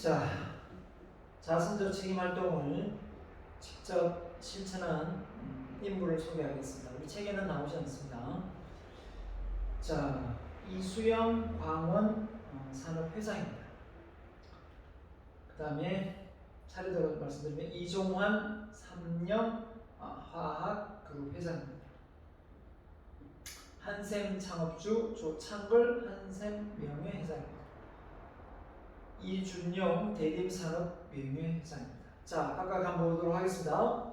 자, 자선적 책임 활동을 직접 실천한 인물을 소개하겠습니다. 우리 책에는 나오지 않습니다. 자, 이수영 광원 산업회장입니다. 그 다음에 차례대로 말씀드리면 이종환 삼영 화학그룹 회장입니다. 한샘 창업주 조창걸 한샘 명예회장입니다. 이준용 대림산업명예회장입니다. 자, 각각 한번 보도록 하겠습니다.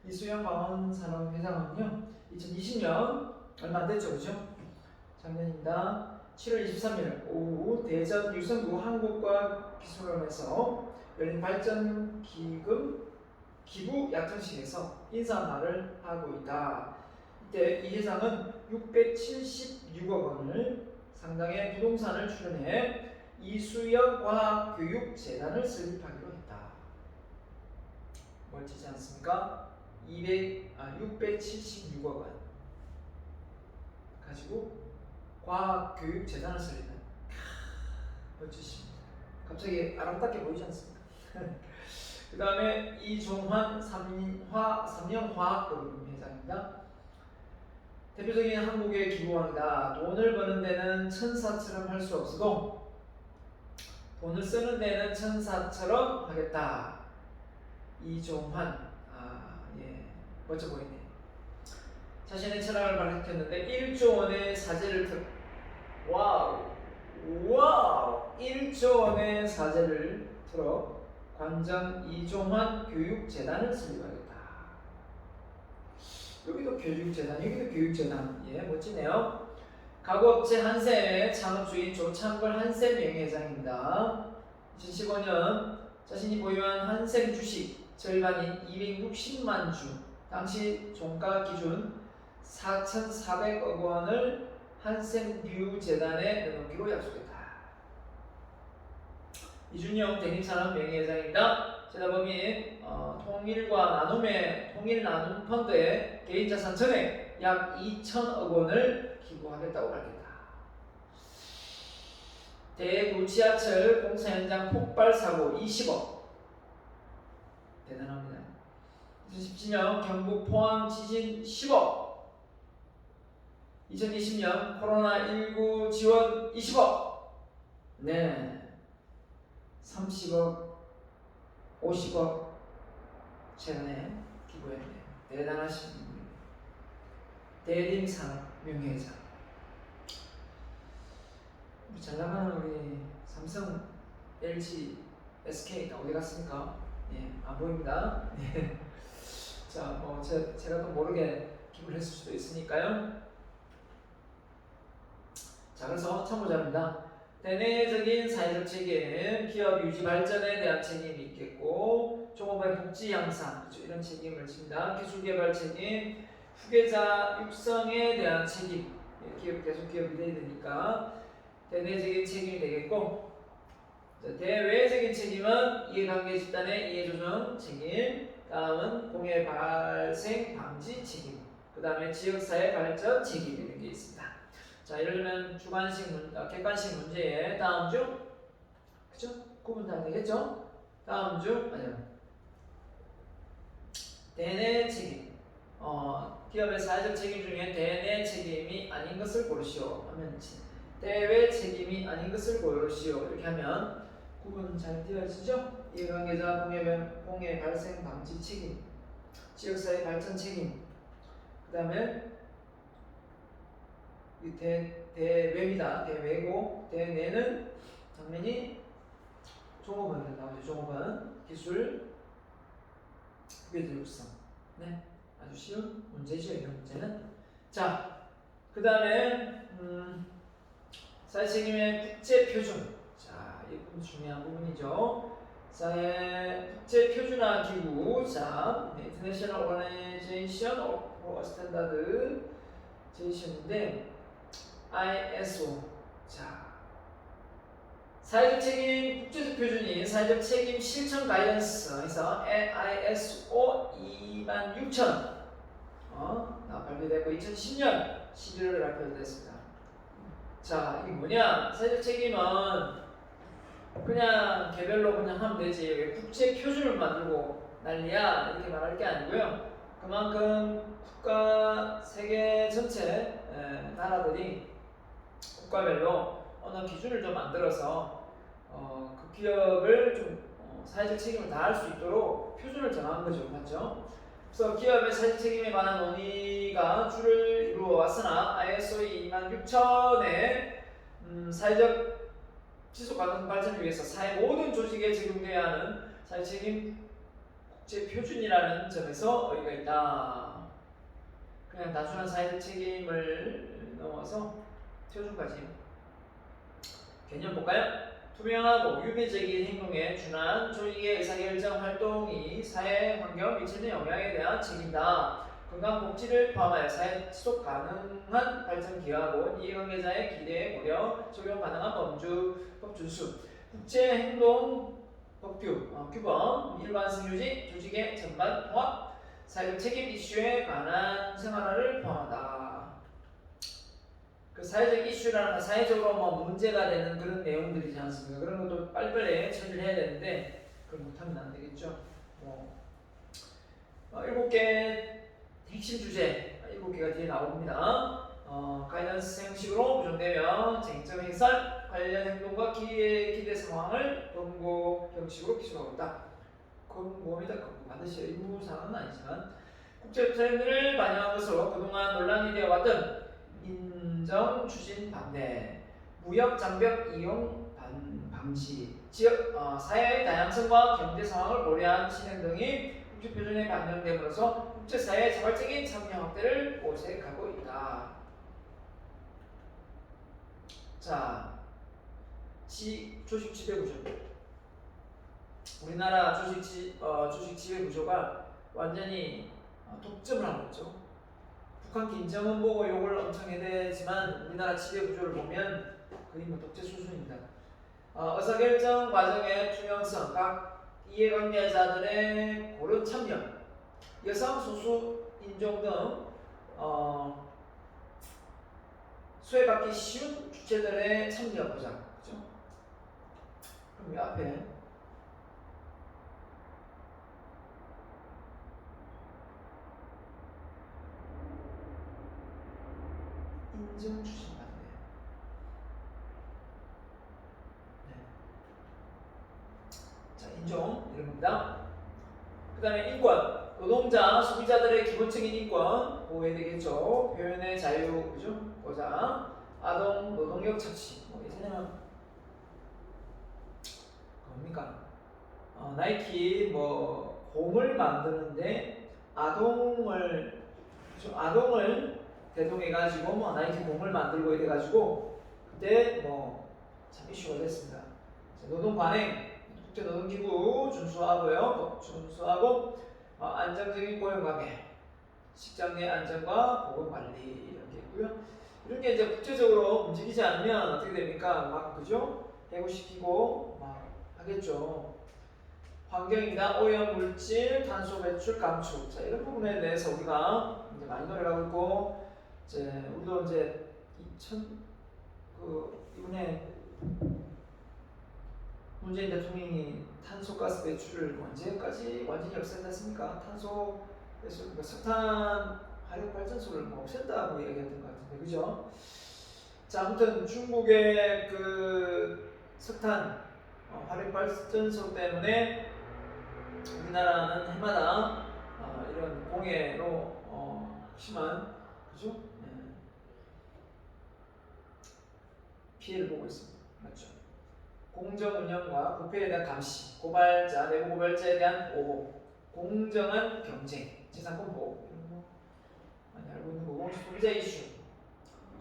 이수영 광원산업회장은요 2020년 얼마 안 됐죠, 그죠? 작년입니다. 7월 23일 오후 대전 유성구 한국과학기술원에서 열린 발전기금 기부 약정식에서 인사말을 하고 있다. 이때 이 회장은 676억 원을 상당의 부동산을 출연해 이수영 과학교육재단을 설립하기로 했다. 멋지지 않습니까? 676억 원 가지고 과학교육재단을 설립한 멋지십니다. 갑자기 아름답게 보이지 않습니까? 그 다음에 이종환 삼영화학그룹 회장입니다. 대표적인 한국의 기부왕이다. 돈을 버는 데는 천사처럼 할 수 없어도 돈을 쓰는 데는 천사처럼 하겠다. 이종환, 멋져 보이네. 자신의 철학을 밝혔는데 1조 원의 사재를 와우 1조 원의 사재를 틀어 관장 이종환 교육재단을 설립하겠다. 여기도 교육재단, 여기도 교육재단. 멋지네요. 가구업체 한샘의 창업주인 조창걸 한샘 명예회장입니다. 2015년 자신이 보유한 한샘 주식 절반인 260만 주, 당시 종가 기준 4,400억 원을 한샘뷰재단에 내놓기로 약속했다. 이준영 대림산업 명예회장입니다. 재단법인 통일과 나눔의 통일나눔펀드에 개인자산 전액 약 2천억 원을 기부하겠다고 밝혔다. 대구 지하철 공사 현장 폭발 사고 20억. 대단합니다. 2017년 경북 포항 지진 10억. 2020년 코로나19 지원 20억. 네. 30억, 50억 최근에 기부했네요. 대단하신 분입니다. 대림산업 명예회장. 잘 나가는 우리 삼성, LG, SK 어디 갔습니까? 안 보입니다. 자, 제가 또 모르게 기부를 했을 수도 있으니까요. 자, 그래서 참고자입니다. 대내적인 사회적 책임, 기업 유지 발전에 대한 책임이 있겠고, 종업원의 복지 향상, 이런 책임을 집니다. 기술 개발 책임, 후계자 육성에 대한 책임, 계속 기업이 돼야 되니까 대내적인 책임이 되겠고, 대외적인 책임은 이해관계 집단의 이해조정 책임, 다음은 공해 발생 방지 책임, 그 다음에 지역사회 발전 책임 이런 게 있습니다. 자, 이러면 주관식 객관식 문제에 다음 중, 그죠? 구분 다 되겠죠? 다음 중, 대내 책임. 기업의 사회적 책임 중에 대내 책임이 아닌 것을 고르시오 하면 대외 책임이 아닌 것을 고르시오 이렇게 하면 구분 잘 되어지죠? 이해관계자 공해 발생 방지 책임, 지역사회 발전 책임, 그 다음에 대외입니다. 대외고 대내는 당연히 종업원에 나오죠. 종업원 기술 후계자 육성. 네, 아주 쉬운 문제죠. 이런 문제는. 자, 그 다음에 사회 책임의 국제 표준. 자, 이 부분 중요한 부분이죠. 사회 국제 표준화 기구. 자, International Organization of Standardization ISO. 자, 사회적 책임 국제적 표준인 사회적 책임 실천 가이던스에서 ISO 26000 발표됐고 2010년 11월에 발표됐습니다. 자, 이게 뭐냐? 사회적 책임은 그냥 개별로 그냥 하면 되지 왜 국제 표준을 만들고 난리야 이렇게 말할 게 아니고요. 그만큼 국가 세계 전체 나라들이 국가별로 언어 기준을 좀 만들어서 그 기업을 좀 사회적 책임을 다할 수 있도록 표준을 정한 거죠, 맞죠? 그래서 기업의 사회적 책임에 관한 논의가 주를 이루어 왔으나 ISO 26000의 사회적 지속 가능 발전을 위해서 사회 모든 조직에 적용돼야 하는 사회 책임 국제 표준이라는 점에서 의의가 있다. 그냥 단순한 사회적 책임을 넘어서 표준까지 개념 볼까요? 투명하고 유기적인 행동에 준한 조직의 의사결정 활동이 사회 환경 미치는 영향에 대한 책임이다. 건강복지를 포함하여 사회 지속 가능한 발전 기여하고 이해관계자의 기대에 고려 적용 가능한 법 준수 국제행동 규범 일관성 유지 조직의 전반 통합 사회적 책임 이슈에 관한 생활화를 포함한다. 그 사회적 이슈라는 건 사회적으로 뭐 문제가 되는 그런 내용들이지 않습니까? 그런 것도 빨리빨리 처리를 해야 되는데 그걸 못하면 안 되겠죠. 뭐 7개 핵심 주제 7개가 뒤에 나옵니다. 가이던스 형식으로 구성되며 쟁점 해설, 관련 행동과 기대 상황을 권고 형식으로 기술하고 있다. 권고입니다. 반드시 의무사항은 아니지만 국제 트렌드를 반영한 것으로 그동안 논란이 되어 왔던 인정 추진 반대, 무역 장벽 이용 방지, 지역 사회의 다양성과 경제 상황을 고려한 진행 등이 국제 표준에 반영됨으로써 국제사회의 자발적인 참여 확대를 모색하고 있다. 자, 조직 지배 구조. 우리나라 조직 지배 구조가 완전히 독점을 하고 있죠. 북한 김정은 보고 욕을 엄청 해대지만 우리나라 지배 구조를 보면 거의 뭐 독재 수준입니다. 의사결정 과정의 투명성, 각 이해관계자들의 고른 참여, 여성, 소수, 인종 등 수혜받기 쉬운 주체들의 참여 보장. 그죠? 그럼 이 앞에 인정 추진 반대. 네. 자, 인종 이런 겁니다. 그 다음에 인권, 노동자, 소비자들의 기본적인 인권 보호해야 되겠죠. 표현의 자유, 그죠? 보장, 아동, 노동력 착취. 뭐 예전에는 뭡니까? 나이키 뭐 곰을 만드는데 아동을 대동해가지고 뭐 나이키 곰을 만들고 이래가지고 그때 뭐 참 이슈가 됐습니다. 노동 관행, 국제노동기구 준수하고요. 준수하고 안정적인 고용관계, 직장 내 안전과 보건 관리 이런 게 있고요. 이런 게 이제 국제적으로 움직이지 않으면 어떻게 됩니까? 막 그죠? 해고시키고 막 하겠죠. 환경입니다. 오염 물질, 탄소 배출 감축. 자, 이런 부분에 대해서 우리가 이제 많이 노력하고 있고, 이제 우리도 이제 이번에 문재인 대통령이 탄소가스 배출을 언제까지 완전히 없앤다습니까? 탄소 배출, 그러니까 석탄 화력 발전소를 뭐 없앤다고 얘기했던 것 같은데, 그죠? 자, 아무튼 중국의 그 석탄 화력 발전소 때문에 우리나라는 해마다 이런 공해로 심한 그죠? 네. 피해를 보고 있습니다. 맞죠? 공정 운영과 부패에 대한 감시, 고발자, 내부 고발자에 대한 보호, 공정한 경쟁, 재산권 보호 이런 거 많이 알고 있는 거고, 소비자 이슈,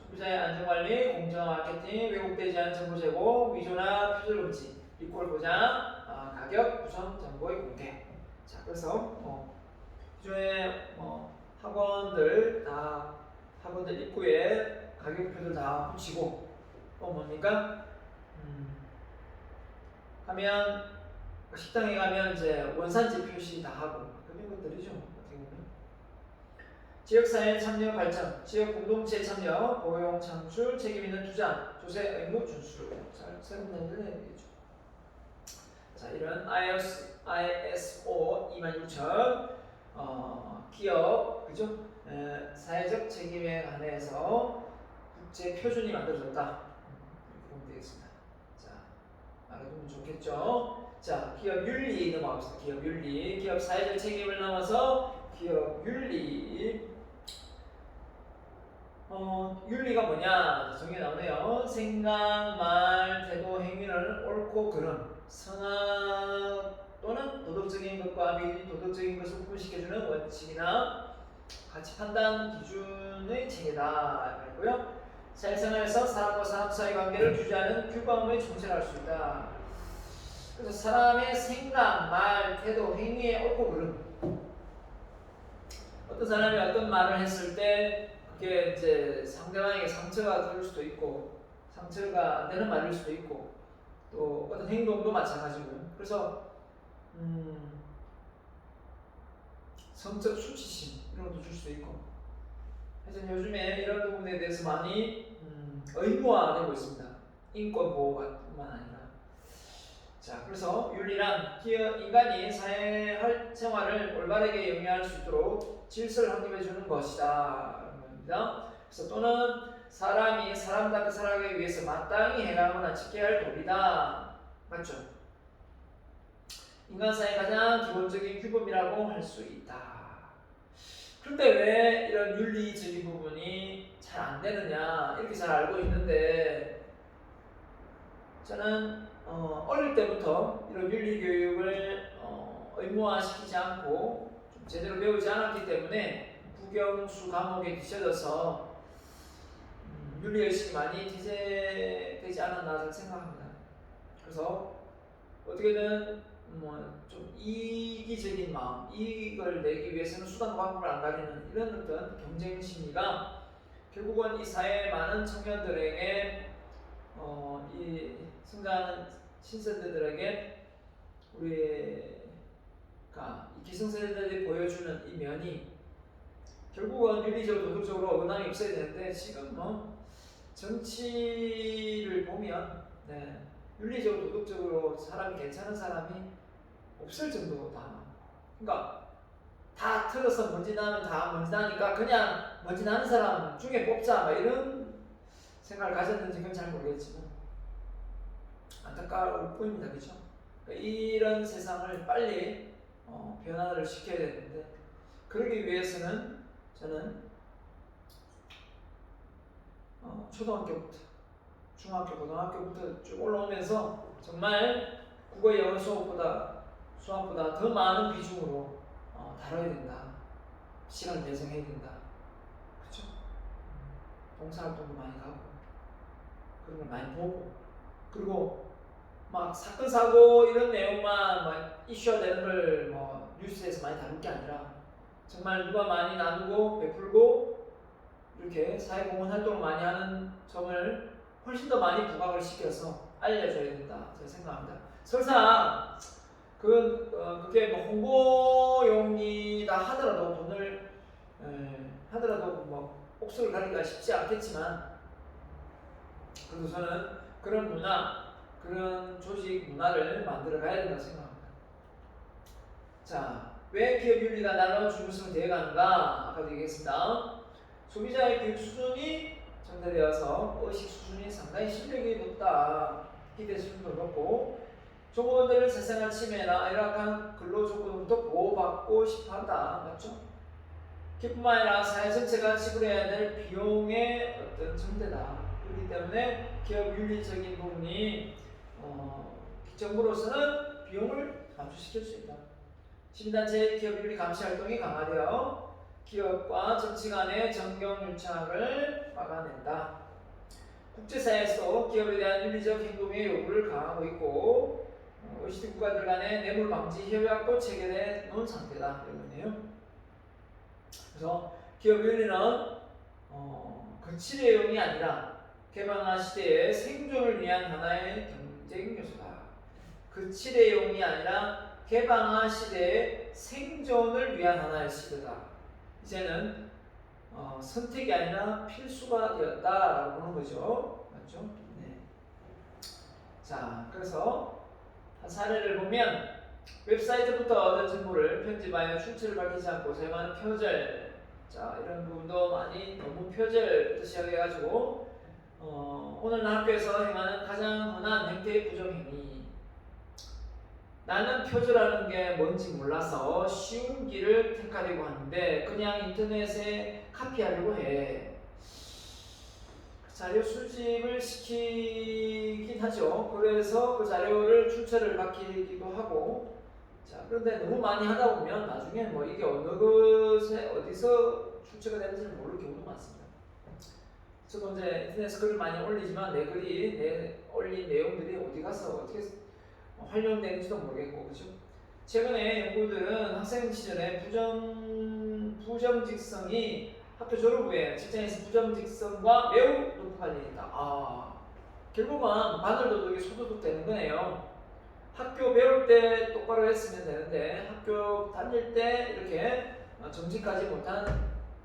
소비자의 안전관리, 공정한 마케팅, 왜곡되지 않은 정보 제공, 위조나 표절 금지, 리콜 보장, 가격, 구성 정보의 공개. 자, 그래서 기존에 학원들 입구에 가격표들 다 붙이고 또 뭡니까? 하면 식당에 가면 이제 원산지 표시 다 하고 그런 것들이죠. 어떻게 보면 지역사회 참여 발전, 지역 공동체 참여, 고용 창출, 책임 있는 투자, 조세 의무 준수를 잘 세분화해야 되겠죠. 자, 이런 ISO 26000 기업 그죠? 사회적 책임에 관해서 국제 표준이 만들어졌다. 이렇게 보면 되겠습니다. 자, 알아두면 좋겠죠? 자, 기업 윤리 넘어갑시다. 기업 윤리, 기업 사회적 책임을 넘어서 기업 윤리. 윤리가 뭐냐? 정의 나오네요. 생각, 말, 태도, 행위를 옳고 그름, 선악 또는 도덕적인 것과 비도덕적인 것을 구분시켜주는 원칙이나 가치 판단 기준의 체계다. 이거고요. 사회생활에서 사람과 사람 사이 관계를 규제하는 규범의 존재를 알 수 있다. 그래서 사람의 생각, 말, 태도, 행위에 옳고 그름. 어떤 사람이 어떤 말을 했을 때 그게 이제 상대방에게 상처가 될 수도 있고 상처가 안 되는 말일 수도 있고 또 어떤 행동도 마찬가지고요. 그래서 성적 수치심 이런 것도 줄 수도 있고. 그래서 요즘에 이런 부분에 대해서 많이 의무화되고 있습니다. 인권 보호뿐만 아니라. 자, 그래서 윤리란 인간이 사회생활을 올바르게 영위할 수 있도록 질서를 확립해 주는 것이다. 겁니다. 그래서 또는 사람이 사람답게 살아가기 위해서 마땅히 해나가거나 지켜야 할 도리다. 맞죠? 인간 사회의 가장 기본적인 규범이라고 할 수 있다. 그런데 왜 이런 윤리적인 부분이 잘 안 되느냐 이렇게 잘 알고 있는데 저는 어릴 때부터 이런 윤리 교육을 의무화시키지 않고 좀 제대로 배우지 않았기 때문에 국영수 과목에 뒤쳐져서 윤리의식이 많이 기재되지 않았나 저는 생각합니다. 그래서 어떻게든 좀 이기적인 마음, 이익을 내기 위해서는 수단 방법을 안 가리는 이런 어떤 경쟁 심리가 결국은 이 사회의 많은 청년들에게 이 성장하는 신세대들에게 우리가 이 기성세대들이 보여주는 이 면이 결국은 윤리적으로 도덕적으로 어긋남이 없어야 되는데 지금 정치를 보면 윤리적으로 도덕적으로 사람이 괜찮은 사람이 없을 정도다. 그러니까 다 틀어서 먼지 나면 다 먼지 나니까 그냥 먼지 나는 사람 중에 뽑자 이런 생각을 가졌는지 그건 잘 모르겠지만 안타까울 뿐입니다. 그렇죠? 그러니까 이런 세상을 빨리 변화를 시켜야 되는데 그러기 위해서는 저는 초등학교부터 중학교, 고등학교부터 쭉 올라오면서 정말 국어, 영어 수학보다 더 많은 비중으로 다뤄야 된다. 시간을 배정해야 된다. 그렇죠? 봉사활동도 많이 가고 그런 걸 많이 보고 그리고 막 사건 사고 이런 내용만 막 이슈화 되는 걸 뉴스에서 많이 다룰 게 아니라 정말 누가 많이 나누고 베풀고 이렇게 사회공헌 활동을 많이 하는 점을 훨씬 더 많이 부각을 시켜서 알려줘야 된다. 제가 생각합니다. 설사 그게 홍보용이다 하더라도 돈을 하더라도 옥석을 가리기가 쉽지 않겠지만 그래도 저는 그런 문화, 그런 조직 문화를 만들어 가야 된다고 생각합니다. 자, 왜 기업 윤리가 날로 중요성을 되어가는가? 아까도 얘기했습니다. 소비자의 교육 수준이 전달되어서 의식 수준이 상당히 실력이 높다. 기대 수준도 높고 종업원들을 세상의 침해나 열악한 근로 조건으로부터 보호받고 싶어한다. 맞죠? 기뿐만 아니라 사회 전체가 지불해야 될 비용의 어떤 전대다. 그렇기 때문에 기업 윤리적인 부분이 정부로서는 비용을 감소시킬 수 있다. 시민단체의 기업 윤리 감시 활동이 강화되어 기업과 정치 간의 정경유착을 막아낸다. 국제사회에서 기업에 대한 윤리적 행동의 요구를 강화하고 있고 OECD 국가들 간의 뇌물 방지 협약도 체결해 놓은 상태다. 이거네요. 그래서 기업 윤리는 거칠의용이 아니라 개방화 시대의 생존을 위한 하나의 경쟁 요소다. 거칠의용이 아니라 개방화 시대의 생존을 위한 하나의 시대다. 이제는 선택이 아니라 필수가 되었다라고 보는 거죠. 맞죠? 네. 자, 그래서 한 사례를 보면 웹사이트부터 얻은 정보를 편집하여 출처를 밝히지 않고 사용하는 표절. 자, 이런 부분도 많이 너무 표절부터 시작해가지고 오늘 학교에서 행하는 가장 흔한 형태의 부정행위. 나는 표절하는 게 뭔지 몰라서 쉬운 길을 택하려고 하는데 그냥 인터넷에 카피하려고 해. 자료 수집을 시키긴 하죠. 그래서 그 자료를 출처를 밝히기도 하고. 자, 그런데 너무 많이 하다 보면 나중에 뭐 이게 어느 것에 어디서 출처가 되는지 모를 경우도 많습니다. 저도 이제 인터넷에 글을 많이 올리지만 내 글이 내 올린 내용들이 어디 가서 어떻게 활용되는지도 모르겠고, 그죠? 최근에 연구들은 학생 시절에 부정직성이 학교 졸업 후에 직장에서 부정직성과 매우 높은 관련이 있다. 결국은 바늘도둑이 소도둑 되는 거네요. 학교 배울 때 똑바로 했으면 되는데 학교 다닐 때 이렇게 정직하지 못한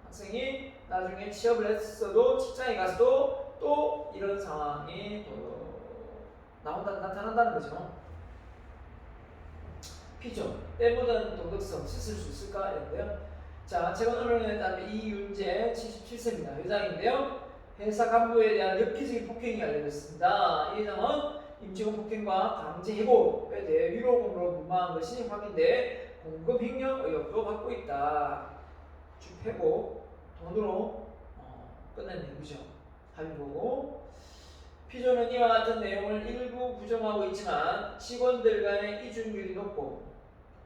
학생이 나중에 취업을 했어도 직장에 가서도 또 이런 상황이 나타난다는 거죠. 피죠. 때묻은 도덕성 씻을 수 있을까? 이런데요. 자, 최근 언론에 따르면 이윤재 77세입니다. 회장인데요. 회사 간부에 대한 엽기적인 폭행이 알려졌습니다. 이 회장은 임직원 폭행과 강제 해고에 대해 위로금으로 무마한 것이 확인돼 공급 횡령 의혹도 받고 있다. 주패고 돈으로 끝낸 내용이죠. 합의보고 피조는 이와 같은 내용을 일부 부정하고 있지만 직원들 간의 이중률이 높고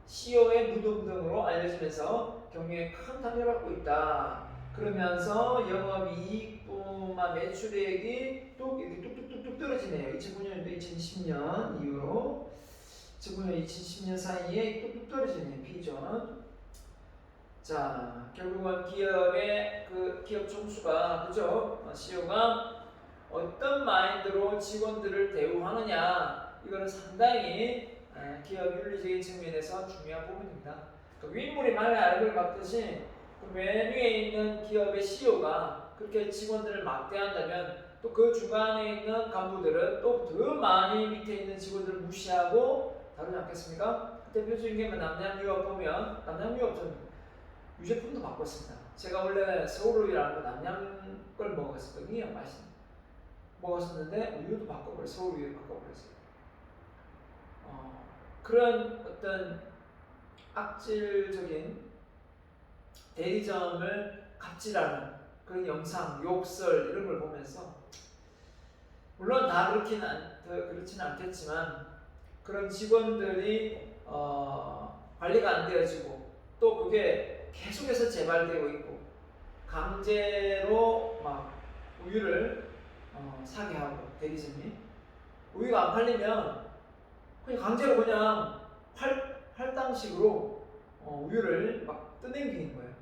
CEO의 무덤 등으로 알려지면서 경영에 큰 타격을 받고 있다. 그러면서 영업이익뿐만 매출액이 뚝뚝뚝뚝뚝 떨어지네요. 2009년부터 2010년 이후로 2009년, 2010년 사이에 뚝뚝 떨어지네요. 피존. 자, 결국은 기업의 기업 총수가, 그죠? CEO가 어떤 마인드로 직원들을 대우하느냐, 이거는 상당히 기업 윤리적인 측면에서 중요한 부분입니다. 윗물이 말에 알을 막듯이 메뉴에 있는 기업의 CEO가 그렇게 직원들을 막대한다면 또 그 중간에 있는 간부들은 또 더 많이 밑에 있는 직원들을 무시하고 다루지 않겠습니까? 대표적인 게 남양유업 보면 남양유업 전 유제품도 바꿨습니다. 제가 원래 서울우유라는 남양 걸 먹었거든요. 먹었었는데 우유도 바꿔버렸어요. 서울우유를 바꿔버렸어요. 그런 어떤 악질적인 대리점을 갑질하는 그런 영상, 욕설 이런 걸 보면서 물론 다 그렇지는 않겠지만 그런 직원들이 관리가 안 되어지고 또 그게 계속해서 재발되고 있고 강제로 막 우유를 사게 하고 대리점이 우유가 안 팔리면 그냥 강제로 그냥 할당식으로 우유를 막 떠넘기는 거예요.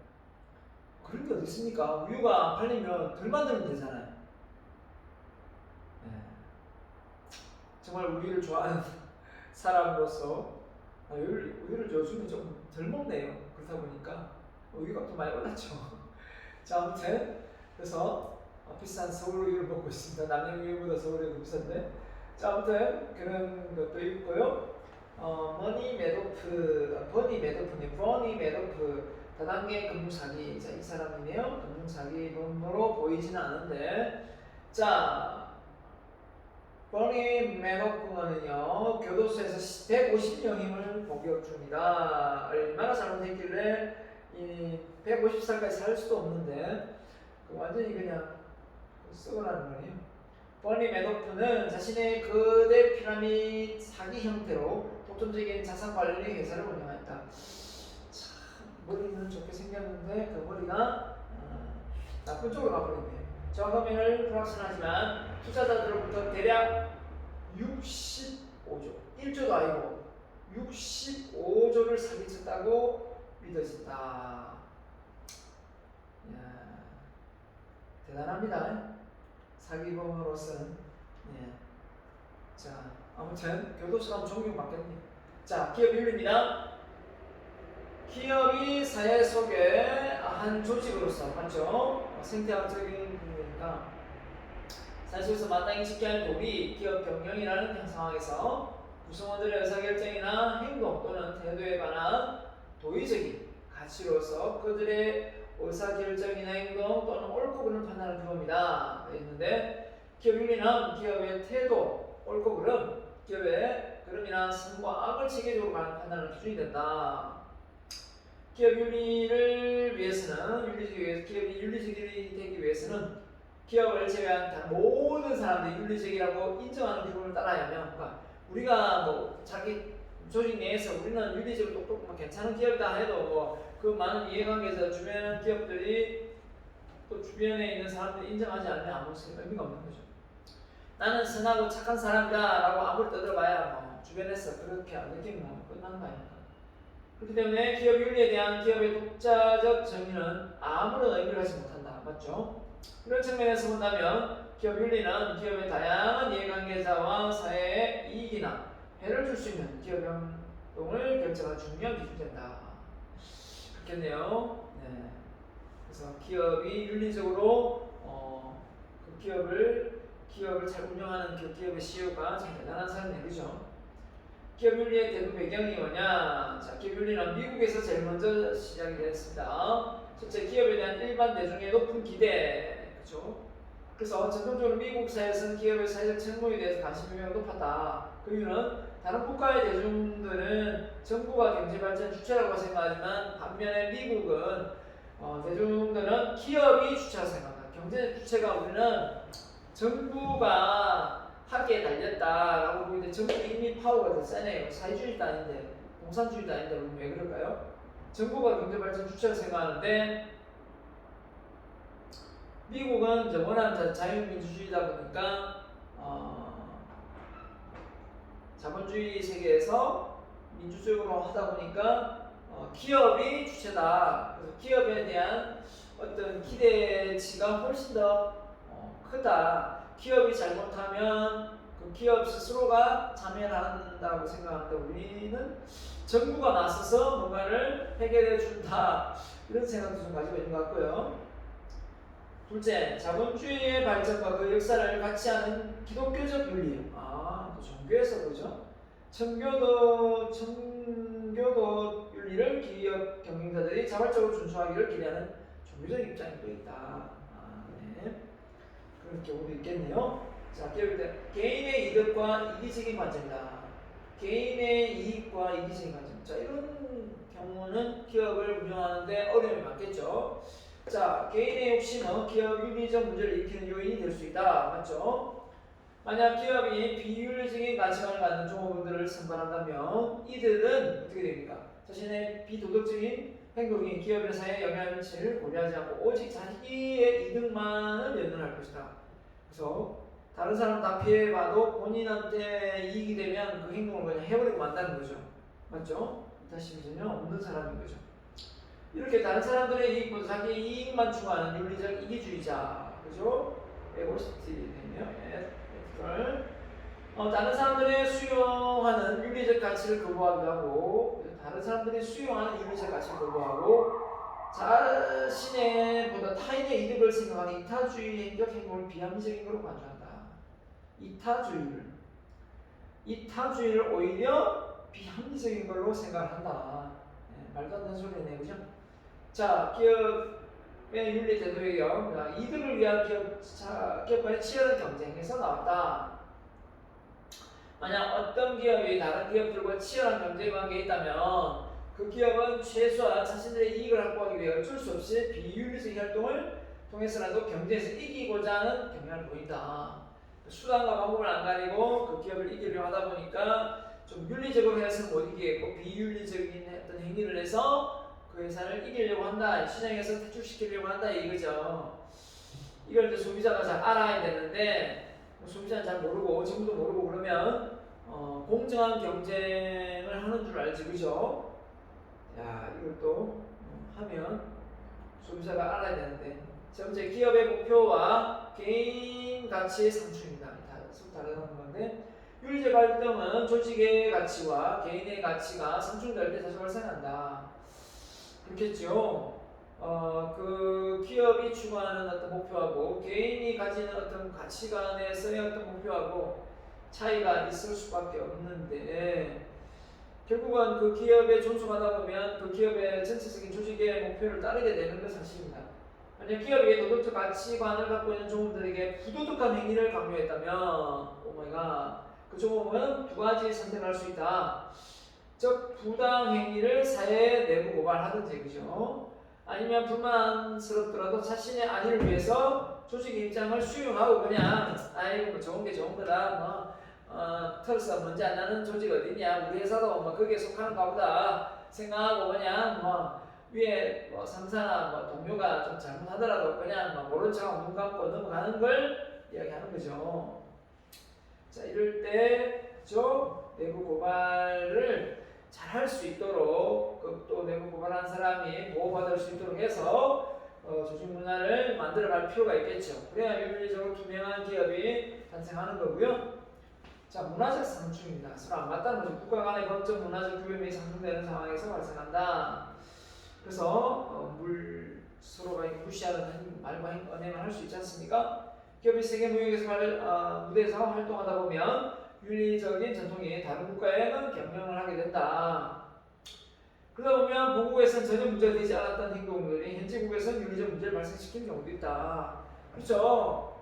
그런 게 어디 있습니까? 우유가 안 팔리면 덜 만들면 되잖아요. 네. 정말 우유를 좋아하는 사람으로서 우유를 요즘에 좀 덜 먹네요. 그러다 보니까 우유값도 많이 올랐죠. 자, 아무튼 그래서 비싼 서울 우유를 먹고 있습니다. 남양 우유보다 서울 우유가 비싼데. 자, 아무튼 그런 것도 있고요. 버니 매도프 다단계 금융사기. 자, 이 사람이네요. 금융사기범으로 보이지는 않은데, 자, 버니 매도프는요 교도소에서 150명임을 복역 중이다. 얼마나 잘못했길래 이 150살까지 살 수도 없는데 완전히 그냥 썩어나는 거예요. 버니 매도프는 자신의 거대 피라미드 사기 형태로 독점적인 자산 관리 회사를 운영했다. 참 머리는 좋게 생겼는데 그 머리가 나쁜 쪽으로 가버렸네요. 정금액을 불확실하지만 투자자들로부터 대략 65조, 1조도 아니고 65조를 사기쳤다고 믿어진다. 이야, 대단합니다. 사기범으로서는. 예. 자, 아무튼 교도소라면 존경받겠네요. 자, 기업 윤리입니다. 기업이 사회 속의 한 조직으로서, 맞죠? 생태학적인 부분이니까 사회 속에서 마땅히 지켜야 할 도리, 기업 경영이라는 상황에서 구성원들의 의사결정이나 행동 또는 태도에 관한 도의적인 가치로서 그들의 의사결정이나 행동 또는 옳고 그름을 판단하는 규범이다. 있는데 기업 윤리는 기업의 태도, 옳고 그름, 기업의 그름이나 선과 악을 체계적으로 판단하는 기준이 된다. 기업 윤리를 위해서는 기업이 윤리적이 되기 위해서는 기업을 제외한 다른 모든 사람들이 윤리적이라고 인정하는 규범을 따라야 하며, 그러니까 우리가 뭐 자기 조직 내에서 우리는 윤리적으로 똑똑하고 괜찮은 기업이다 해도 그 많은 이해관계에서 주변 기업들이 또 주변에 있는 사람들이 인정하지 않으면 아무 의미가 없는 거죠. 나는 선하고 착한 사람이다 라고 아무리 떠들어봐야 뭐 주변에서 그렇게 안 느끼면 끝나는 거 아닙니까? 그렇기 때문에 기업 윤리에 대한 기업의 독자적 정의는 아무런 의미를 가지 못한다. 맞죠? 이런 측면에서 본다면 기업 윤리는 기업의 다양한 이해관계자와 사회에 이익이나 해를 줄 수 있는 기업 행동을 결정하는 중요한 기준이 된다. 그렇겠네요. 네. 그래서 기업이 윤리적으로 그 기업을 잘 운영하는 그 기업의 CEO가 참 대단한 사람이에요. 그죠? 기업 윤리의 대부 배경이 뭐냐? 자, 기업 윤리는 미국에서 제일 먼저 시작이 됐습니다. 첫째, 기업에 대한 일반 대중의 높은 기대. 그죠? 그래서 전통적으로 미국 사회에서는 기업의 사회적 책무에 대해서 관심이 매우 높았다. 그 이유는 다른 국가의 대중들은 정부가 경제 발전 주체라고 생각하지만 반면에 미국은 대중들은 기업이 주체라고 생각합니다. 경제 주체가 우리는 정부가 하기에 달렸다라고 보이는데 정부 이미 파워가 더 세네요. 사회주의도 아닌데 공산주의도 아닌데 왜 그럴까요? 정부가 경제 발전 주체라고 생각하는데 미국은 이제 워낙 자유민주주의다 보니까 자본주의 세계에서 민주적으로 하다 보니까 기업이 주체다. 그래서 기업에 대한 어떤 기대치가 훨씬 더 크다. 기업이 잘못하면 그 기업 스스로가 자멸한다고 생각하는데 우리는 정부가 나서서 뭔가를 해결해 준다. 이런 생각도 좀 가지고 있는 것 같고요. 둘째, 자본주의의 발전과 그 역사를 같이 하는 기독교적 윤리. 또 종교에서 그죠? 청교도 윤리를 기업 경영자들이 자발적으로 준수하기를 기대하는 종교적 입장이 또 있다. 네. 그런 경우도 있겠네요. 자, 기업일 개인의 이득과 이기적인 관점이다. 개인의 이익과 이기적인 관점. 자, 이런 경우는 기업을 운영하는데 어려움이 많겠죠. 자, 개인의 욕심은 기업 윤리적 문제를 일으키는 요인이 될 수 있다. 맞죠? 만약 기업이 비윤리적인 가치관을 갖는 종업원들을 선발한다면 이들은 어떻게 됩니까? 자신의 비도덕적인 행동이 기업의 사회에 영향을 미치를 고려하지 않고 오직 자기의 이득만을 연연할 것이다. 그래서 다른 사람 다 피해봐도 본인한테 이익이 되면 그 행동을 그냥 해버리고 만다는 거죠. 맞죠? 다시 전혀 없는 사람인 거죠. 이렇게 다른 사람들의 이익보다 자기 이익만 추구하는 윤리적 이기주의자. 그죠? 에고시스트네요. 다른 사람들이 수용하는 윤리적 가치를 거부하기도 하고 다른 사람들이 수용하는 윤리적 가치를 거부하고 자신의 보다 타인의 이득을 생각하는 이타주의 행적 행동을 비합리적인 것으로 간주한다. 이타주의를 오히려 비합리적인 걸로 생각한다. 말도 안 되는 소리네, 그죠? 자, 기업의 윤리 대도의요. 이득을 위한 기업 간의 치열한 경쟁에서 나왔다. 만약 어떤 기업이 다른 기업들과 치열한 경쟁 관계에 있다면 그 기업은 최소한 자신들의 이익을 확보하기 위해 어쩔 수 없이 비윤리적 활동을 통해서라도 경쟁에서 이기고자 하는 경향을 보인다. 수단과 방법을 안 가리고 그 기업을 이기려고 하다 보니까 좀 윤리적으로 해서 못 이기겠고 비윤리적인 어떤 행위를 해서 그 회사를 이기려고 한다. 시장에서 퇴출시키려고 한다 이거죠. 이걸 이제 소비자가 잘 알아야 되는데 소비자는 잘 모르고 정부도 모르고 그러면 공정한 경쟁을 하는 줄 알지, 그죠? 야, 이걸 또 하면 소비자가 알아야 되는데. 자, 번째, 기업의 목표와 개인 가치의 상충입니다. 서로 다른 건데, 윤리적 활동은 조직의 가치와 개인의 가치가 상충될 때 자주 발생한다. 그렇겠죠. 그 기업이 추구하는 어떤 목표하고 개인이 가지는 어떤 가치관에서의 어떤 목표하고 차이가 있을 수밖에 없는데 결국은 그 기업에 존속하다 보면 그 기업의 전체적인 조직의 목표를 따르게 되는 건 사실입니다. 만약 기업이 도덕적 가치관을 갖고 있는 종업들에게 부도덕한 행위를 강요했다면 오마이갓 그 종업은 두 가지 선택을 할 수 있다. 즉 부당 행위를 사회에 내부 고발하든지 그죠? 아니면 불만스럽더라도 자신의 안위를 위해서 조직의 입장을 수용하고 그냥 아이고 뭐 좋은 게 좋은 거다 털스가 뭔지 안 나는 조직 어디냐 우리 회사도 뭐 거기에 속하는가 보다 생각하고 그냥 뭐 위에 뭐 상사나 뭐 동료가 좀 잘못하더라도 그냥 뭐 모른 척하고 눈 감고 넘어가는 걸 이야기하는 거죠. 자 이럴 때 그죠? 내부 고발을 잘 할 수 있도록 또 내부 고발한 사람이 보호받을 수 있도록 해서 조직 문화를 만들어 갈 필요가 있겠죠. 그래야 윤리적으로 투명한 기업이 탄생하는 거고요. 자, 문화적 상충입니다. 서로 안 맞다는 거죠. 국가 간의 법적 문화적 규범이 상충되는 상황에서 발생한다. 그래서 서로가 무시하는 말과 언행을 할 수 있지 않습니까? 기업이 세계 무대에서 활동하다 보면 윤리적인 전통이 다른 국가에는 경영을 하게 된다. 그러다 보면 본국에서는 전혀 문제가 되지 않았던 행동들이 현지국에서는 윤리적 문제를 발생시키는 경우도 있다. 그렇죠?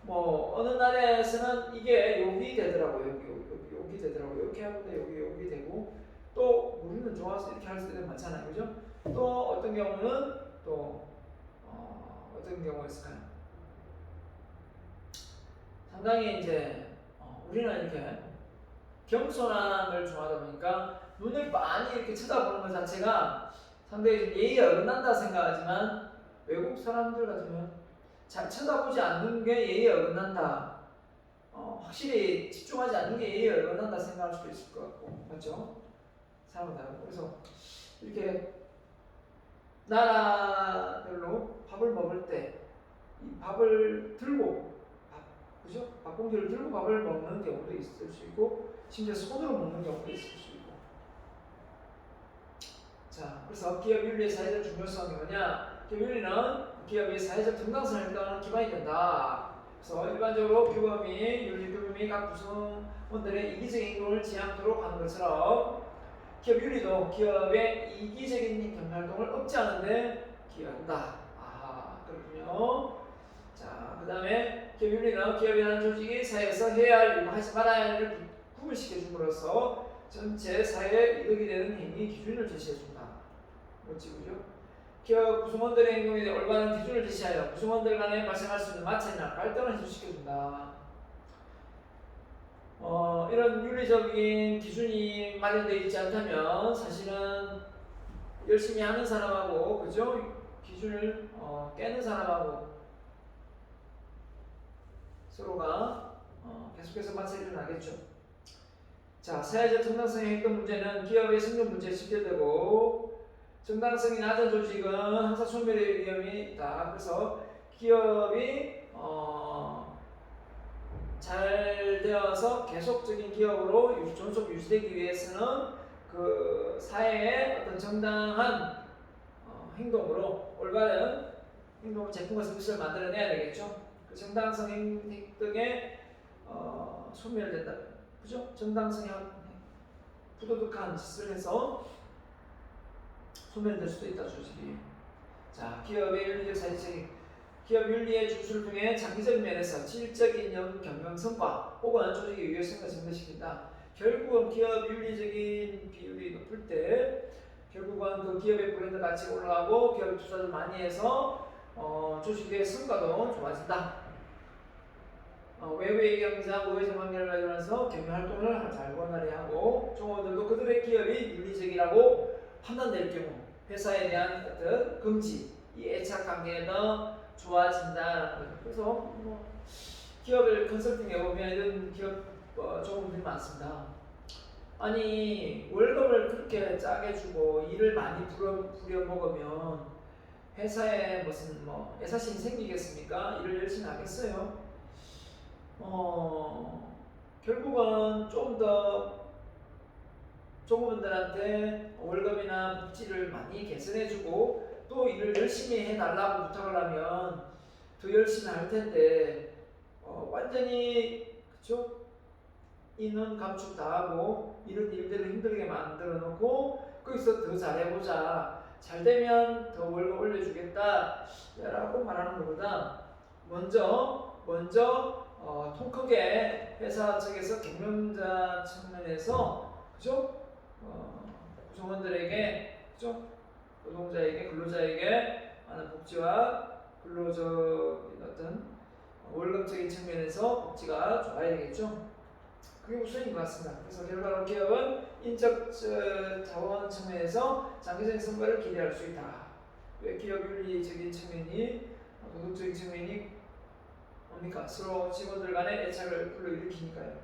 뭐 어느 나라에서는 이게 욕이 되더라고요. 욕이 되더라고요. 이렇게 하는데 욕이 되고 또 우리는 좋아서 이렇게 할 때도 많잖아요. 그죠? 또 어떤 경우는 또 어떤 경우가 있을까요? 상당히 이제 우리는 이렇게 겸손함을 좋아하다 보니까 눈을 많이 이렇게 쳐다보는 것 자체가 상당히 좀 예의에 어긋난다 생각하지만 외국 사람들 같으면 잘 쳐다보지 않는 게 예의에 어긋난다. 확실히 집중하지 않는 게 예의에 어긋난다 생각할 수도 있을 것 같고 맞죠? 사람은 다르고 그래서 이렇게 나라별로 밥을 먹을 때 이 밥을 들고 그죠? 밥 공기를 들고 밥을 먹는 경우도 있을 수 있고 심지어 손으로 먹는 경우도 있을 수 있고 자 그래서 기업 윤리의 사회적 중요성이 뭐냐? 기업 윤리는 기업이 사회적 정당성을 일단은 기반이 된다. 그래서 일반적으로 규범이 윤리 규범이 각 구성원들의 이기적인 행동을 지향토록 하는 것처럼 기업 윤리도 기업의 이기적인 경영 활동을 억제하는 데 기여한다. 아 그렇군요. 자, 그 다음에 기업 윤리는 기업이라는 조직이 사회에서 해야 할 일과 하지 말아야 할 일을 구분시켜 줌으로써 전체 사회에 이득이 되는 행위 기준을 제시해 준다. 멋지고요. 기업 구성원들의 행동에 대해 올바른 기준을 제시하여 구성원들 간에 발생할 수 있는 마찰이나 갈등을 해소시켜 준다. 이런 윤리적인 기준이 마련되어 있지 않다면 사실은 열심히 하는 사람하고 그죠? 기준을 깨는 사람하고 서로가 계속해서 마찰이 일어나겠죠. 자, 사회적 정당성의 행동 문제는 기업의 생존 문제에 직결되고 정당성이 낮은 조직은 항상 소멸의 위험이 있다. 그래서 기업이 잘 되어서 계속적인 기업으로 존속 유지되기 위해서는 그 사회의 어떤 정당한 행동으로 올바른 행동 제품과 서비스를 만들어내야 되겠죠. 그 정당성 등의 소멸된다. 그죠? 정당성이 부도덕한 짓을 해서 소멸될 수도 있다 조직이. 자, 기업의 윤리적 사회적 기업 윤리의 준수를 통해 장기적인 면에서 질적인 경영 성과 혹은 조직의 유효성을 증대시킨다. 결국은 기업 윤리적인 비율이 높을 때 결국은 그 기업의 브랜드 가치가 올라가고 기업 투자를 많이 해서 조직의 성과도 좋아진다. 외부의 경쟁, 우회적 관계를 발견해서 경영 활동을 잘 원활히 하고 종업원들도 그들의 기업이 윤리적이라고 판단될 경우 회사에 대한 어떤 금지, 이 애착 관계가 좋아진다라는 거죠. 그래서 기업을 컨설팅해 보면 이런 기업 종업원들이 많습니다. 아니 월급을 그렇게 짜게 주고 일을 많이 부려 먹으면 회사에 무슨 애사심이 생기겠습니까? 일을 열심히 하겠어요? 결국은 좀 더 종업원들한테 월급이나 복지를 많이 개선해주고 또 일을 열심히 해달라고 부탁을 하면 더 열심히 할 텐데 완전히 그쵸? 인원 감축 다 하고 이런 일들을 힘들게 만들어 놓고 거기서 더 잘해보자. 잘 되면 더 월급 올려주겠다. 라고 말하는 것보다 먼저 통 크게 회사 측에서 경영자 측면에서 그죠? 구성원들에게 그죠? 노동자에게 근로자에게 하는 복지와 근로적인 어떤 월급적인 측면에서 복지가 좋아야 되겠죠. 그게 우선인 것 같습니다. 그래서 결과로 기업은 인적 자원 측면에서 장기적인 성과를 기대할 수 있다. 왜 기업 윤리적인 측면이 도덕적인 측면이 뭡니까? 서로 직원들 간의 애착을 불러일으키니까요.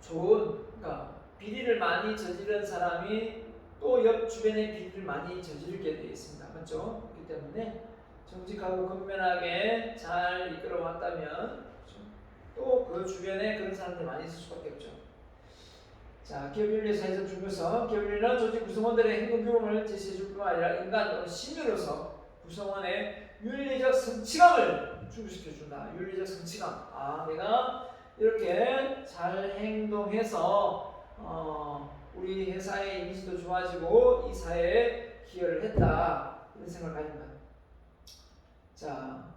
그러니까 비리를 많이 저지른 사람이 또 옆 주변에 비리를 많이 저지르게 되어 있습니다. 맞죠? 그렇기 때문에 정직하고 근면하게 잘 이끌어왔다면 또 그 주변에 그런 사람들이 많이 있을 수밖에 없죠. 자, 기업윤리 사회적 중요성. 기업윤리는 조직 구성원들의 행동 규범을 제시해줄 뿐만 아니라 인간 또는 시민으로서 구성원의 윤리적 성취감을 충족시켜준다. 윤리적 성취감. 내가 이렇게 잘 행동해서 우리 회사의 이미지도 좋아지고 이 사회에 기여를 했다. 이런 생각을 가진다. 자,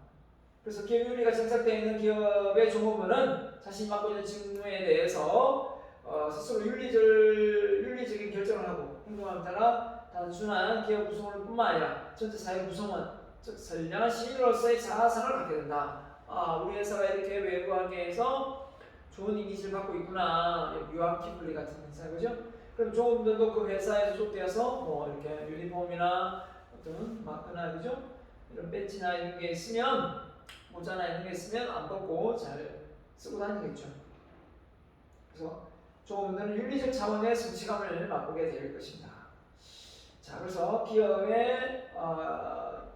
그래서 기업윤리가 정착되어 있는 기업의 종업원은 자신이 맡고 있는 직무에 대해서 스스로 윤리적인 결정을 하고 행동함에 따라 단순한 기업 구성원을 뿐만 아니라 전체 사회 구성원, 즉 선량한 시민으로서의 자아상을 갖게 된다. 우리 회사가 이렇게 외부 환경에서 좋은 이미지를 갖고 있구나. 유학 피플리 같은 회사, 그죠? 그럼 종업원들도 그 회사에 소속되어서 뭐 이렇게 유니폼이나 어떤 마크나 그죠? 이런 배지나 이런 게 있으면 모자나 이런 게 있으면 안 벗고 잘 쓰고 다니겠죠. 그래서 종업원들은 윤리적 차원의 성취감을 맛보게 될 것입니다. 자, 그래서 기업의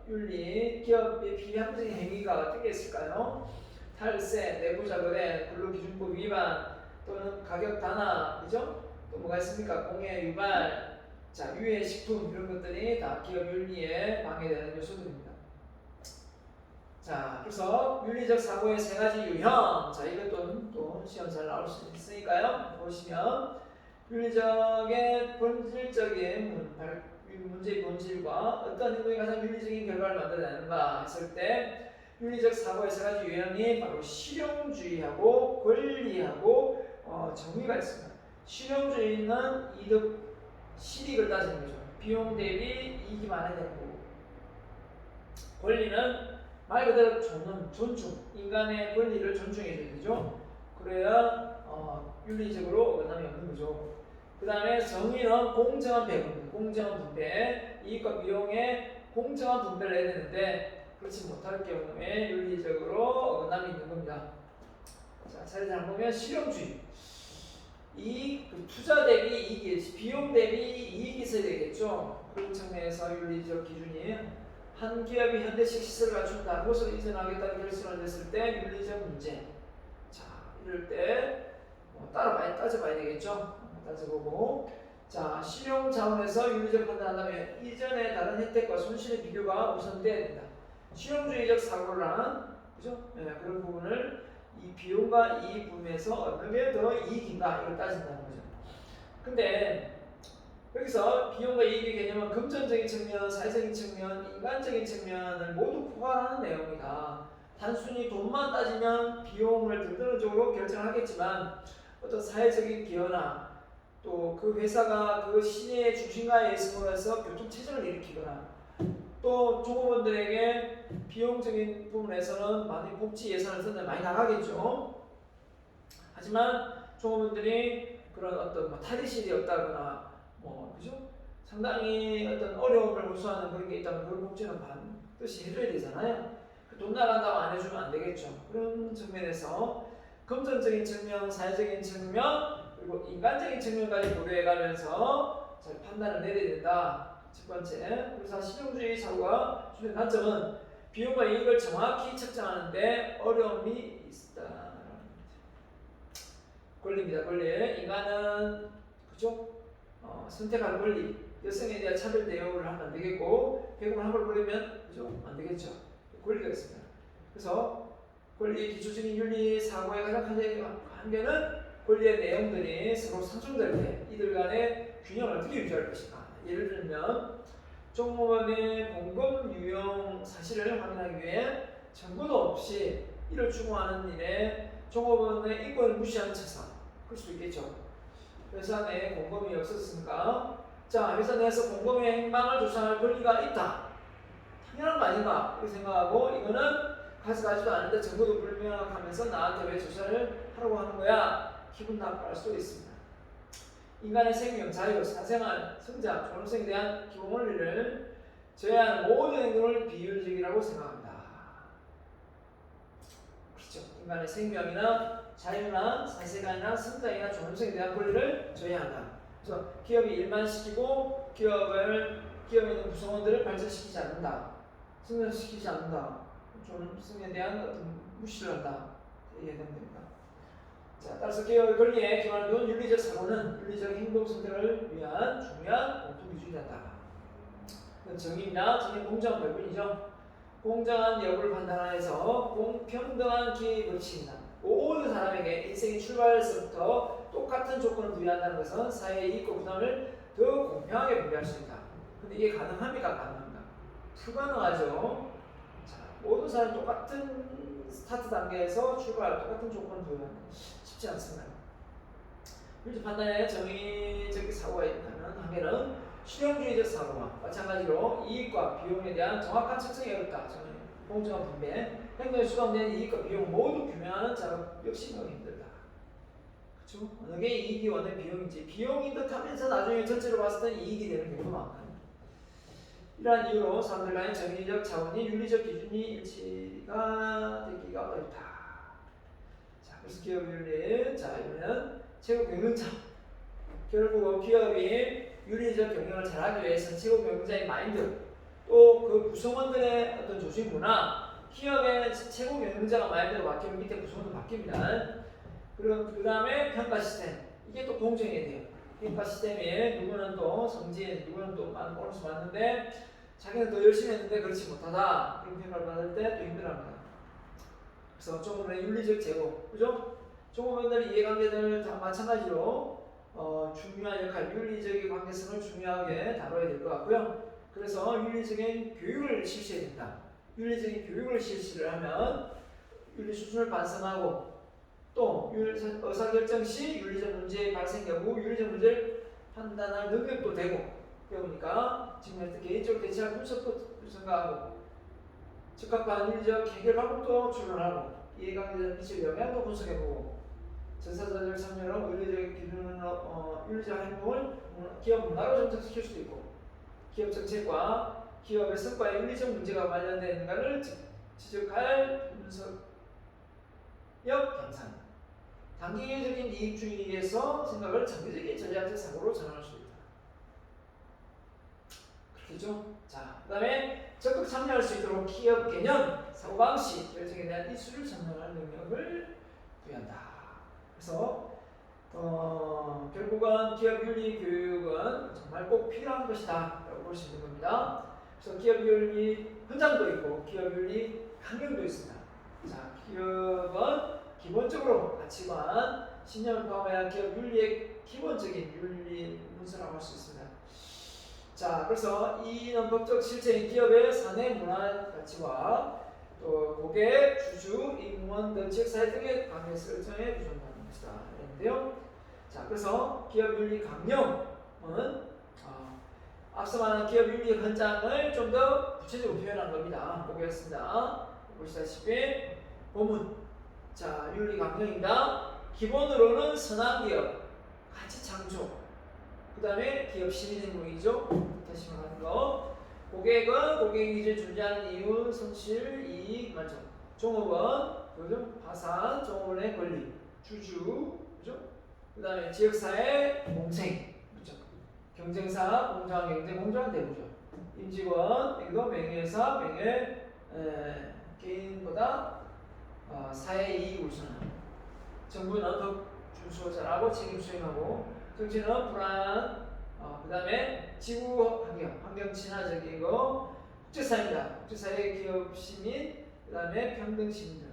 윤리, 기업의 비합리적인 행위가 어떤 게 있을까요? 탈세, 내부자 거래, 근로기준법 위반 또는 가격 단합, 그죠? 또 뭐가 있습니까? 공해 유발, 자, 유해 식품 이런 것들이 다 기업 윤리에 방해되는 요소들입니다. 자, 그래서 윤리적 사고의 세 가지 유형. 자, 이것도 또 시험 잘 나올 수 있으니까요. 보시면 윤리적의 본질적인 문제의 본질과 어떤 행동이 가장 윤리적인 결과를 만들어내는가 했을 때 윤리적 사고의 세 가지 유형이 바로 실용주의하고 권리하고 정의가 있습니다. 실용주의는 이득, 실익을 따지는 거죠. 비용 대비 이익이 많아야 되는 거고, 권리는 말 그대로 존중, 인간의 권리를 존중해 줘야 되죠. 그래야 윤리적으로 어긋남이 없는 거죠. 그 다음에 정의는 공정한 배분, 공정한 분배, 이익과 비용의 공정한 분배를 해야 되는데 그렇지 못할 경우에 윤리적으로 어긋남이 있는 겁니다. 자, 차례 잘 보면 실용주의. 투자 대비 이익이, 비용 대비 이익이 있어야 되겠죠. 그런 측면에서 윤리적 기준이 한 기업이 현대식 시설을 갖춘다. 그것을 이전하겠다는 결심을 했을 때 윤리적 문제. 자, 이럴 때 따져봐야 되겠죠. 따져보고. 자, 실용 차원에서 윤리적 판단한다면 이전의 다른 혜택과 손실의 비교가 우선돼야 된다. 실용주의적 사고를 하는 그죠? 그런 부분을 이 비용과 이익 부분에서 어느 게 더 이익인가 이걸 따진다는 거죠. 근데 여기서 비용과 이익의 개념은 금전적인 측면, 사회적인 측면, 인간적인 측면을 모두 포괄하는 내용이다. 단순히 돈만 따지면 비용을 등등적으로 결정하겠지만 어떤 사회적인 기여나 또 그 회사가 그 시내의 중심가에 있음으로써 교통체증을 일으키거나 또 종업원들에게 비용적인 부분에서는 많은 복지 예산을 쓰는데 많이 나가겠죠. 하지만 종업원들이 그런 어떤 탈의실이 없다거나 그죠? 상당히 어떤 어려움을 호소하는 그런 게 있다면 그런 복지는 반드시 해줘야 되잖아요. 돈 나간다고 안 해주면 안 되겠죠. 그런 측면에서 금전적인 측면, 사회적인 측면, 그리고 인간적인 측면까지 고려해가면서 잘 판단을 내려야 된다. 첫 번째, 그래서 실용주의 사고가 주된 단점은 비용과 이익을 정확히 측정하는데 어려움이 있다. 권리입니다. 권리. 인간은 그죠? 선택할 권리. 여성에 대한 차별 대우를 하면 안 되겠고, 배급을 함부로 부리면 그죠? 안 되겠죠. 권리가 있습니다. 그래서 권리의 기초적인 윤리 사고의 가장 큰 한계는 권리의 내용들이 서로 상충될 때 이들 간의 균형을 어떻게 유지할 것인가. 예를 들면 종업원의 공급 유용 사실을 확인하기 위해 정보도 없이 이를 추구하는 일에 종업원의 인권을 무시하는 차사, 그럴 수도 있겠죠. 회사 내에 공범이 없었으니까 자, 회사 내에서 공범의 행방을 조사할 권리가 있다. 당연한 거 아닌가 이렇게 생각하고 이거는 가져가지도 않는데 정보도 불명확하면서 나한테 왜 조사를 하라고 하는 거야? 기분 나빠할 수도 있습니다. 인간의 생명, 자유, 사생활, 성장, 존엄성에 대한 기본 원리를 제외한 모든 행동을 비윤리적이라고 생각합니다. 그렇죠. 인간의 생명이나 자유나 사생활이나 성장이나 존엄성에 대한 권리를 저해한다. 그래서 기업이 일만 시키고 기업에 있는 구성원들을 발전시키지 않는다. 성장시키지 않는다. 존엄성에 대한 어떤 무시를 한다. 이해되면 됩니다. 자, 따라서 기업의 권리에 기반한 윤리적 사고는 윤리적 행동 선택을 위한 중요한 공통기준이다. 정의입니다. 정의 공정한 결론이죠. 공정한 여부를 판단하여서 공평등한 기회의 법칙이다. 모든 사람에게 인생의 출발에서부터 똑같은 조건을 부여한다는 것은 사회의 이익과 부담을 더 공평하게 분배할 수 있다. 근데 이게 가능합니까? 가능합니다. 불가능하죠. 자, 모든 사람이 똑같은 스타트 단계에서 출발, 똑같은 조건을 부여하는 쉽지 않습니다. 윤리적 판단에 정의적 사고가 있다면 한계는 실용주의적 사고와 마찬가지로 이익과 비용에 대한 정확한 측정이 어렵다. 저는 공정한 분배, 행동에 수반된 이익과 비용 모두 규명하는 작업 역시 너무 힘들다. 그렇죠? 어느 게 이익이 어느 비용인지 비용인 듯하면서 나중에 전체로 봤을 때 이익이 되는 경우도 많거든요. 이러한 이유로 사람들 간의 정의적 차원이 윤리적 기준이 일치가 되기가 어렵다. 자, 그래서 기업 윤리, 자 이번에는 최고 경영자. 결국 기업이 윤리적 경영을 잘하기 위해서는 최고 경영자의 마인드, 또 그 구성원들의 어떤 조직 문화, 기업의 최고 경영자가 마인드로 바뀌면 밑에 구성원도 바뀝니다. 그리고 그 다음에 평가 시스템, 이게 또 공정해야 돼요. 평가 시스템에 누구는 또 성진, 누구는 또 많은 보너스 받는데 자기는 더 열심히 했는데 그렇지 못하다, 그런 평가를 받을 때 또 힘들어합니다. 그래서 종업원의 윤리적 제고, 그죠? 종업원들의 이해관계들 다 마찬가지로 중요한 역할, 윤리적인 관계성을 중요하게 다뤄야 될 것 같고요. 그래서 윤리적인 교육을 실시해야 된다. 윤리적인 교육을 실시를 하면 윤리 수준을 반성하고 또 의사결정 시 윤리적 문제의 발생 여부, 윤리적 문제를 판단할 능력도 되고, 배우니까 지금 개인적으로 대처할 분석도 분석하고 적합한 윤리적 해결 방법도 추론하고 이해관계에 미칠 영향도 분석해보고 전사자적 참여로 윤리적 기준으로 윤리적 행동을 기업 문화로 정착시킬 수도 있고 기업 정책과 기업의 성과에 윤리적 문제가 관련되어 있는가를 지적할 분석력 향상, 단기적인 이익주의에서 생각을 장기적인 전략적 사고로 전환할 수 있다. 그렇겠죠? 자, 그 다음에 적극 참여할 수 있도록 기업 개념, 사고방식, 결정에 대한 이수를 전환할 능력을 부여한다. 그래서 결국은 기업 윤리 교육은 정말 꼭 필요한 것이다 라고 볼 수 있는 겁니다. 그래서 기업 윤리 현장도 있고 기업 윤리 강령도 있습니다. 자, 기업은 기본적으로 가치관, 신념을 포함한 기업 윤리의 기본적인 윤리 문서라고 할 수 있습니다. 자, 그래서 이는 법적 실체인 기업의 사내 문화 가치와 또 고객, 주주, 임원 등 지역사회 등의 관계 설정에 구성하는 것이다. 인데요. 자, 그래서 기업 윤리 강령은 앞서 말한 기업 윤리 현장을 좀 더 구체적으로 표현한 겁니다. 보겠습니다. 보시다시피 본문. 자, 윤리 강령입니다. 기본으로는 선한 기업, 가치 창조. 그 다음에 기업 시민 행동이죠. 다시 말하는 거. 고객은 고객 니즈를 존재하는 이유, 손실, 이익, 만족. 종업원, 그죠? 파산, 종업원의 권리, 주주, 그죠? 그 다음에 지역사회, 공생, 그죠? 경쟁사, 공정한 경쟁, 공정한 대우죠. 임직원, 이거 명예회사, 개인보다 사회 이익 우선하는. 정부는 법 준수 잘하고 책임 수행하고, 정치는 불안, 그 다음에 지구 환경 친화적이고, 국제사회입니다. 국제사회 기업 시민, 그 다음에 평등 시민들.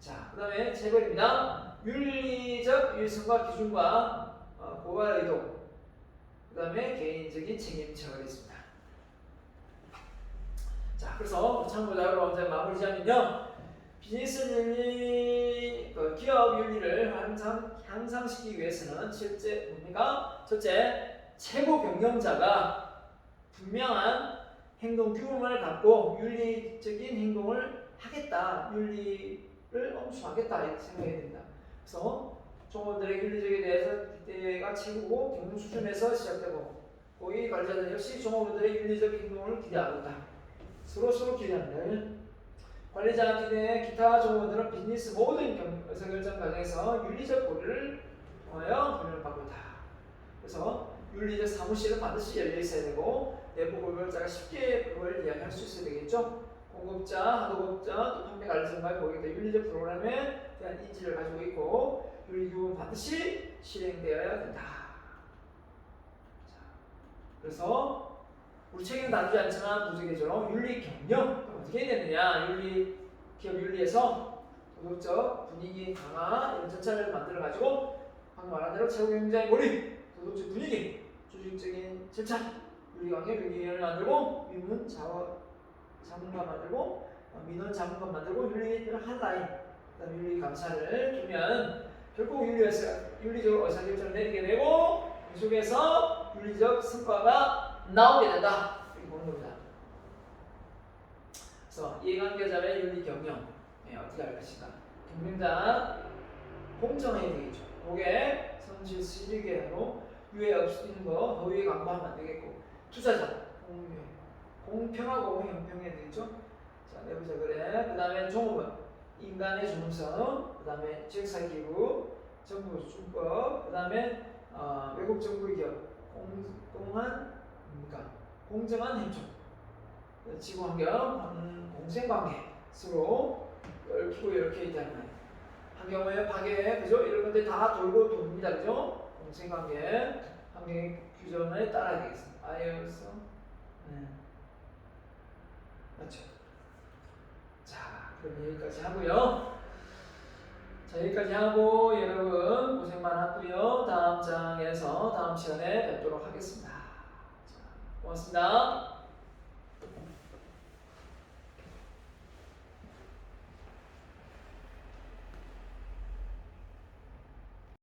자, 그 다음에 재벌입니다. 윤리적 유의성과 기준과 고발 의도, 그 다음에 개인적인 책임처가 있습니다. 자, 그래서 참고자료로 먼저 마무리 지으면요. 비즈니스 윤리, 기업 윤리를 향상시키기 위해서는 실제 뭡니까? 첫째, 최고 경영자가 분명한 행동 규범을 갖고 윤리적인 행동을 하겠다, 윤리를 엄수하겠다 이렇게 생각해야 된다. 그래서 종업원들의 윤리적에 대해서 기대가 최고고 경영 수준에서 시작되고 고위 관리자들 역시 종업원들의 윤리적 행동을 기대하고 있다. 서로 기대합니다. 관리자 기대 기타 종업원들은 비즈니스 모든 의사결정 과정에서 윤리적 고려를 통하여 훈련을 받고 있다. 그래서 윤리적 사무실은 반드시 열려 있어야 되고 내부 고객자가 쉽게 그걸 이야기할 수 있어야 되겠죠. 공급자, 하도급자, 또 판매 관리자와의 고객들 윤리적 프로그램에 대한 인지를 가지고 있고 윤리규범은 반드시 실행되어야 된다. 자, 그래서 우리 책에는 다루지 않지만 부적의적으로 윤리 경영 어떻게 해야 되느냐, 기업 윤리에서 도덕적 분위기 강화 이런 절차를 만들어 가지고 방금 말한 대로 최고 경영자의 몰입, 도덕적 분위기, 조직적인 절차, 윤리관계, 윤리위원회를 만들고 위문 자문관 만들고 민원 자문관 만들고 윤리를 한 라인, 그다음에 윤리 감사를 두면 결국 윤리적 의사결정을 내리게 되고 그 속에서 윤리적 성과가 나오게 된다 이렇게 보는 겁니다. 그래서 이해관계자의 윤리 경영 어떻게 할 것인가? 경영자 공정해야 되겠죠. 고객 성실 실익에로 유해 없는 거 허위 광고하면 안 되겠고 투자자 공평하고 형평해야 되겠죠. 자, 내부자 그래. 그 다음에 종업원 인간의 존엄성, 그 다음에 지역사회기구, 정부준법, 그 다음에 외국 정부 기업, 공정한 행정, 지구환경, 공생관계 서로 얽히고 이렇게 있다는 거예요. 환경오염, 파괴, 그죠? 이런 것들 다 돌고 돕니다, 그죠? 공생관계, 환경 규정에 따라야 되겠습니다. 아이어서, 맞죠? 자, 그럼 여기까지 하고요. 자, 여기까지 하고 여러분 고생 많았고요. 다음 장에서 다음 시간에 뵙도록 하겠습니다. 자, 고맙습니다.